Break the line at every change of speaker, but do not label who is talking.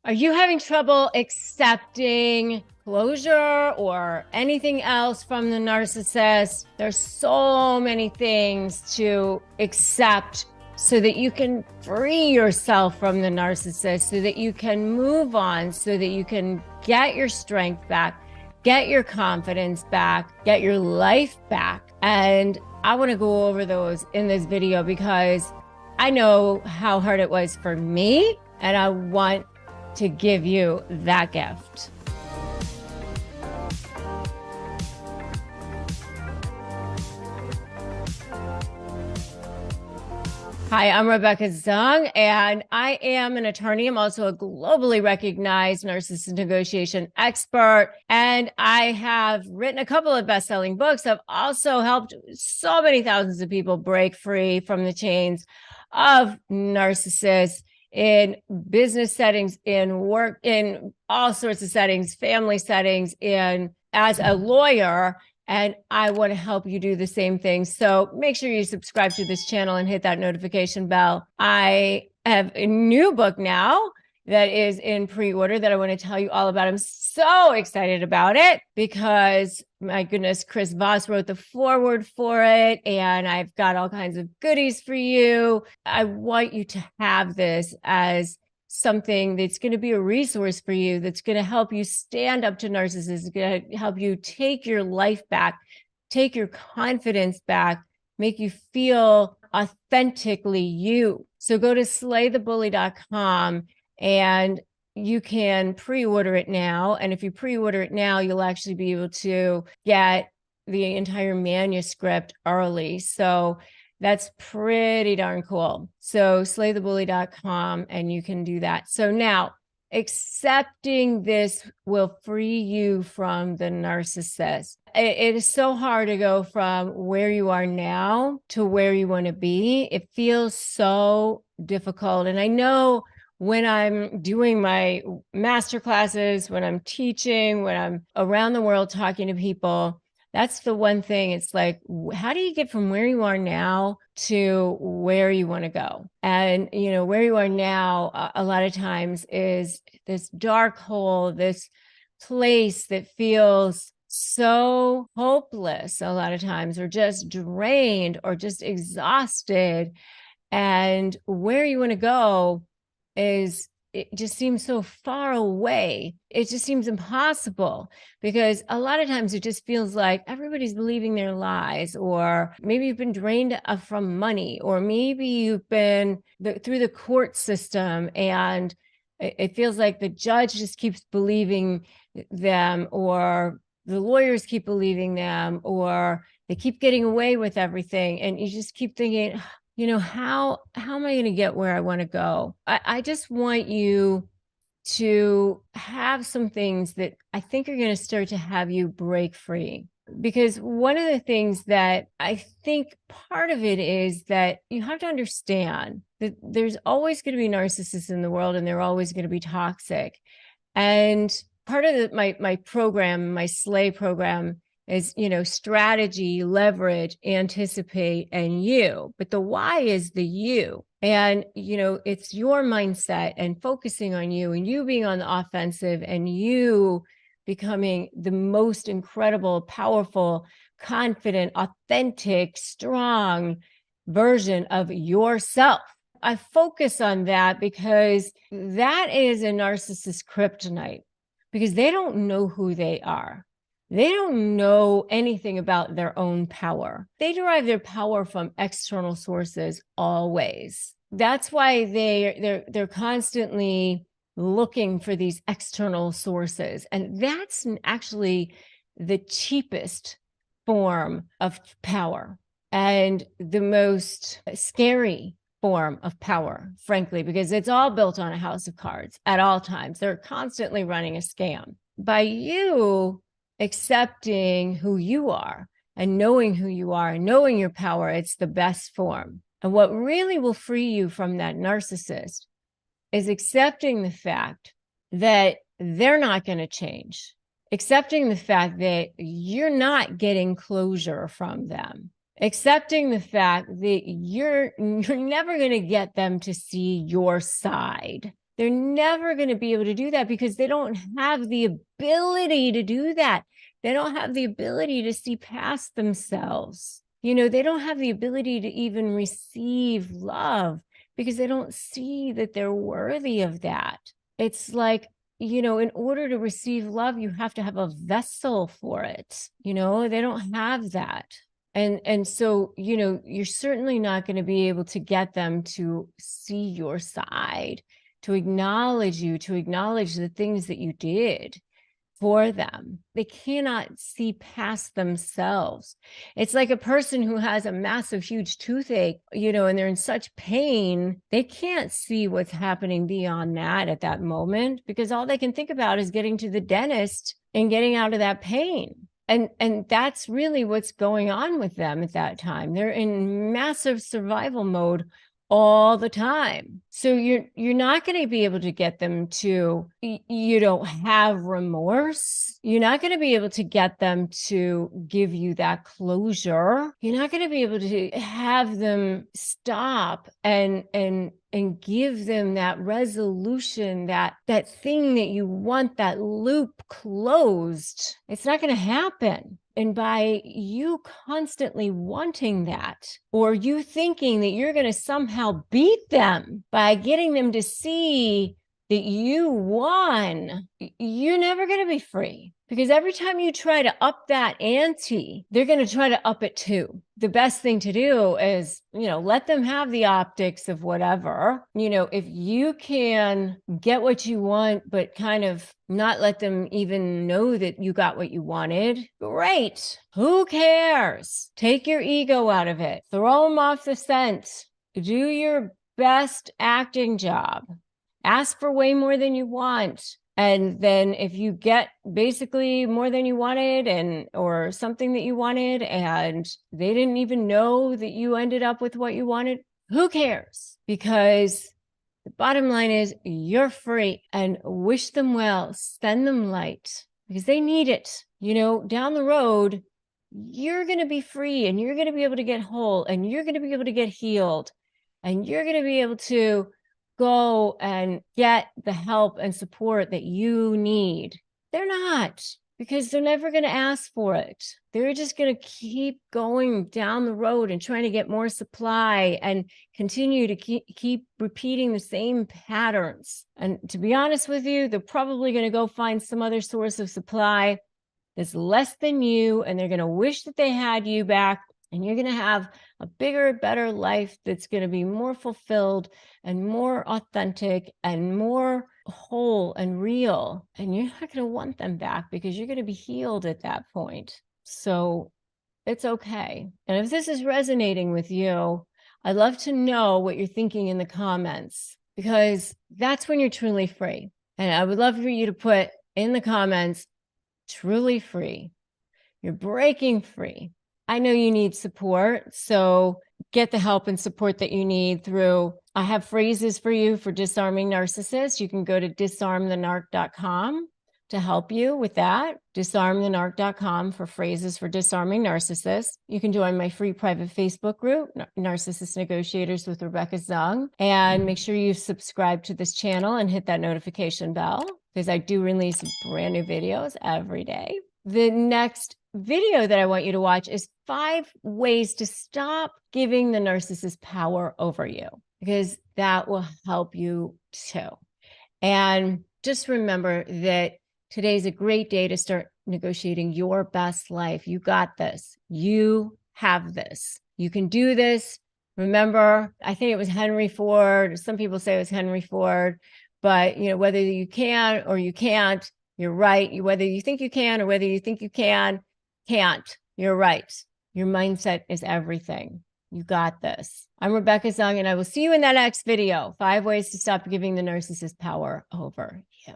Are you having trouble accepting closure or anything else from the narcissist? There's so many things to accept so that you can free yourself from the narcissist, so that you can move on, so that you can get your strength back, get your confidence back, get your life back. And I want to go over those in this video because I know how hard it was for me, and I want to give you that gift. Hi, I'm Rebecca Zung, and I am an attorney. I'm also a globally recognized narcissist negotiation expert, and I have written a couple of best-selling books. I've also helped so many thousands of people break free from the chains of narcissists in business settings, in work, in all sorts of settings, family settings, in as a lawyer. And I want to help you do the same thing. So make sure you subscribe to this channel and hit that notification bell. I have a new book now that is in pre-order that I want to tell you all about. I'm so excited about it because, my goodness, Chris Voss wrote the foreword for it, and I've got all kinds of goodies for you. I want you to have this as something that's going to be a resource for you, that's going to help you stand up to narcissists, going to help you take your life back, take your confidence back, make you feel authentically you. So go to slaythebully.com and you can pre-order it now. And if you pre-order it now, you'll actually be able to get the entire manuscript early. So that's pretty darn cool. So slaythebully.com, and you can do that. So now, accepting this will free you from the narcissist. It is so hard to go from where you are now to where you want to be. It feels so difficult. And I know when I'm doing my master classes, when I'm teaching, when I'm around the world talking to people, that's the one thing. It's like, how do you get from where you are now to where you want to go? And, you know, where you are now, a lot of times is this dark hole, this place that feels so hopeless a lot of times, or just drained, or just exhausted. And where you want to go is, it just seems so far away. It just seems impossible, because a lot of times it just feels like everybody's believing their lies, or maybe you've been drained from money, or maybe you've been through the court system and it feels like the judge just keeps believing them, or the lawyers keep believing them, or they keep getting away with everything. And you just keep thinking, you know, how am I going to get where I want to go? I just want you to have some things that I think are going to start to have you break free. Because one of the things that I think part of it is that you have to understand that there's always going to be narcissists in the world, and they're always going to be toxic. And part of my program, my Slay program, is, you know, strategy, leverage, anticipate, and you. But the why is the you. And, you know, it's your mindset and focusing on you, and you being on the offensive, and you becoming the most incredible, powerful, confident, authentic, strong version of yourself. I focus on that because that is a narcissist kryptonite, because they don't know who they are. They don't know anything about their own power. They derive their power from external sources always. That's why they're constantly looking for these external sources. And that's actually the cheapest form of power, and the most scary form of power, frankly, because it's all built on a house of cards at all times. They're constantly running a scam. By you accepting who you are and knowing who you are and knowing your power, it's the best form. And what really will free you from that narcissist is accepting the fact that they're not going to change, accepting the fact that you're not getting closure from them, accepting the fact that you're never going to get them to see your side. They're never going to be able to do that because they don't have the ability to do that. They don't have the ability to see past themselves. You know, they don't have the ability to even receive love because they don't see that they're worthy of that. It's like, you know, in order to receive love, you have to have a vessel for it. You know, they don't have that. And so, you know, you're certainly not going to be able to get them to see your side, to acknowledge you, to acknowledge the things that you did for them. They cannot see past themselves. It's like a person who has a massive, huge toothache, you know, and they're in such pain, they can't see what's happening beyond that at that moment because all they can think about is getting to the dentist and getting out of that pain. And that's really what's going on with them at that time. They're in massive survival mode all the time. So you're not going to be able to get them to, you don't have remorse. You're not going to be able to get them to give you that closure. You're not going to be able to have them stop and give them that resolution, that thing that you want, that loop closed. It's not going to happen. And by you constantly wanting that, or you thinking that you're going to somehow beat them by getting them to see that you won, you're never going to be free. Because every time you try to up that ante, they're going to try to up it too. The best thing to do is, you know, let them have the optics of whatever. You know, if you can get what you want, but kind of not let them even know that you got what you wanted, great. Who cares? Take your ego out of it. Throw them off the scent. Do your best acting job. Ask for way more than you want. And then if you get basically more than you wanted or something that you wanted and they didn't even know that you ended up with what you wanted, who cares? Because the bottom line is you're free, and wish them well, send them light because they need it. You know, down the road, you're going to be free and you're going to be able to get whole and you're going to be able to get healed and you're going to be able to go and get the help and support that you need. They're not, because they're never going to ask for it. They're just going to keep going down the road and trying to get more supply and continue to keep repeating the same patterns. And to be honest with you, they're probably going to go find some other source of supply that's less than you, and they're going to wish that they had you back. And you're going to have a bigger, better life that's going to be more fulfilled and more authentic and more whole and real. And you're not going to want them back because you're going to be healed at that point. So it's okay. And if this is resonating with you, I'd love to know what you're thinking in the comments, because that's when you're truly free. And I would love for you to put in the comments, truly free. You're breaking free. I know you need support, so get the help and support that you need through, I have phrases for you for disarming narcissists. You can go to disarmthenarc.com to help you with that. Disarmthenarc.com for phrases for disarming narcissists. You can join my free private Facebook group, Narcissist Negotiators with Rebecca Zung, and make sure you subscribe to this channel and hit that notification bell because I do release brand new videos every day. The next video that I want you to watch is 5 ways to stop giving the narcissist power over you, because that will help you too. And just remember that today's a great day to start negotiating your best life. You got this. You have this. You can do this. Remember, I think it was Henry Ford. Some people say it was Henry Ford, but you know, whether you can or you can't, you're right. Whether you think you can or whether you think you can't, you're right. Your mindset is everything. You got this. I'm Rebecca Zung, and I will see you in that next video. 5 ways to stop giving the narcissist power over you.